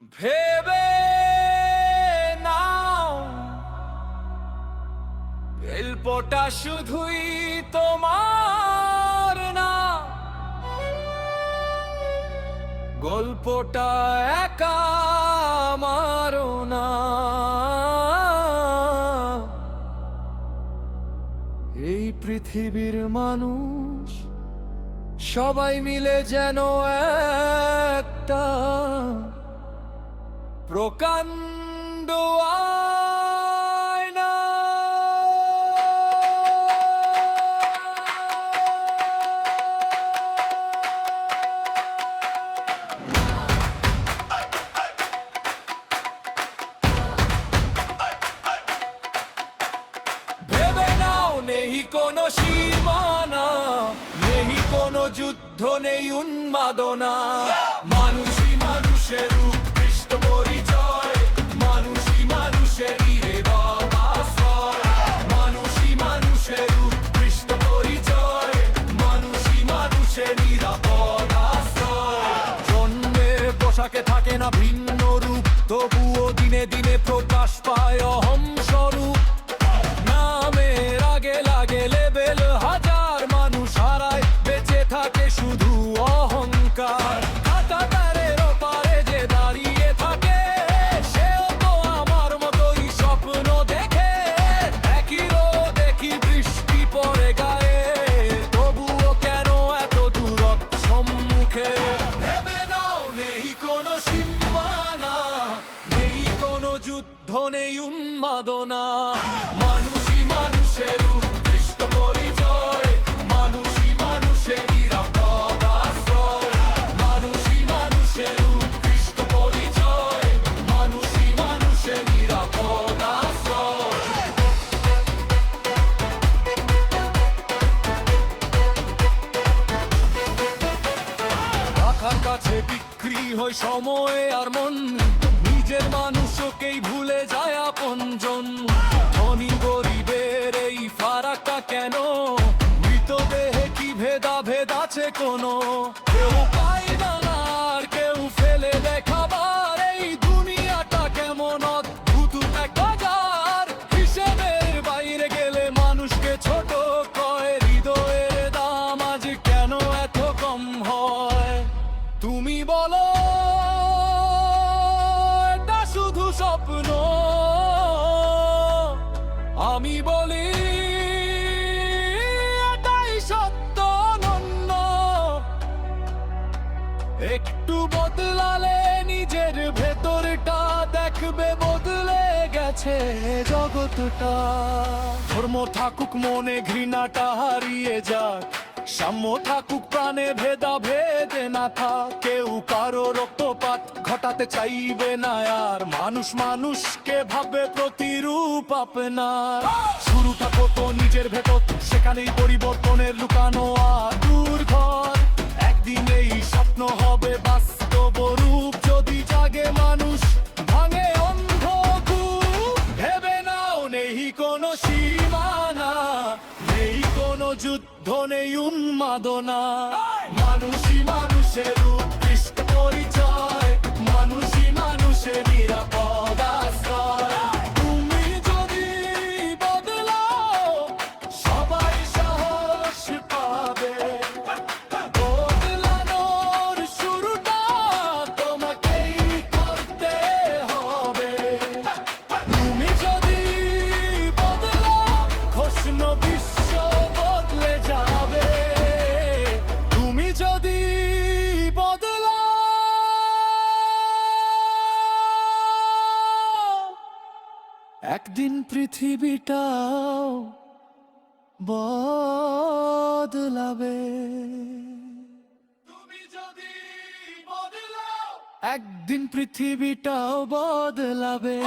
ভেবে নাও গল্পটা শুধুই তোমার না, গল্পটা একা আমারও না। এই পৃথিবীর মানুষ সবাই মিলে যেন একটা প্রকাণ্ড আয়না। ভেবে নাও নেই কোনো সীমানা, নেই কোনো যুদ্ধ, নেই উন্মাদনা। মানুষই মানুষের উৎকৃষ্ট পরিচয়, মানুষই মানুষেরই হৃদয় আশ্রয়। মানুষই মানুষের উৎকৃষ্ট পরিচয়, মানুষই মানুষের নিরাপদ আশ্রয়। জন্মের পোশাকে থাকে না ভিন্ন রূপ, তবুও দিনে দিনে প্রকাশ পায় অহম স্বরূপ। নামের আগে লাগে লেবেল হাজার, মানুষ হারায় বেঁচে থাকে শুধু অহংকার। কাঁটাতারের ওপারে যে দাঁড়িয়ে থাকে, সেও তো আমার মতোই স্বপ্ন দেখে। একই রোদ একই বৃষ্টি পড়ে গায়ে, তবুও কেন এত দূরত্ব সম্মুখে। ভেবে নাও নেই কোনো সীমানা, নেই কোনো যুদ্ধ, নেই উন্মাদনা। মানুষই মানুষের উৎকৃষ্ট পরিচয়, মানুষই মানুষের নিরাপদ আশ্রয়। মানুষই মানুষের উৎকৃষ্ট পরিচয়, মানুষই মানুষের নিরাপদ আশ্রয়। টাকার কাছে বিক্রি হয় সময় আর মন, নিজের মানুষকেই ভুলে যায় আপনজন। ধনী গরিবের এই ফারাকটা কেন? মৃতদেহে কি ভেদাভেদ আছে কোনো? কেউ পায় না আর কেউ ফেলে দেখাবার। এই দুনিয়াটা কেমন অদ্ভুত এক বাজার, হিসেবের বাইরে গেলে মানুষকে ছোট কয়। হৃদয়ের দাম আজ কেন এত কম হয়? তুমি বলো এটা শুধু স্বপ্ন, আমি বলি এটাই সত্য অনন্য। একটু বদলালে নিজের ভেতরটা, দেখবে বদলে গেছে জগৎটা। ধর্ম থাকুক মনে, ঘৃণাটা হারিয়ে যাক, সাম্য থাকুক প্রাণে, ভেদাভেদ না থাক। কেউ কারো রক্তপাত ঘটাতে চাইবে না আর, মানুষ মানুষকে ভাবে প্রতিরূপ আপনার। শুরুটা কত নিজের ভেতর, সেখানেই পরিবর্তনের লুকানো আদুর ঘর। একদিন এই স্বপ্ন হবে বাস্তব রূপ, যদি জাগে মানুষ ভাঙে অন্ধকূপ। ভেবে নাও নেই কোনো সীমানা, নেই কোনো যুদ্ধ, নেই উন্মাদনা। মানুষই মানুষের উৎকৃষ্ট পরিচয়, মানুষই মানুষের নিরাপদ আশ্রয়। তুমি যদি বদলাও সবাই সাহস পাবে, বদলানোর শুরুটা তোমাকেই করতে হবে। তুমি যদি বদলাও খোশন বিশ্ব বদলে যাবে। তুমি যদি বদলাও একদিন পৃথিবীটাও বদলাবে। তুমি যদি বদলাও একদিন পৃথিবীটাও বদলাবে।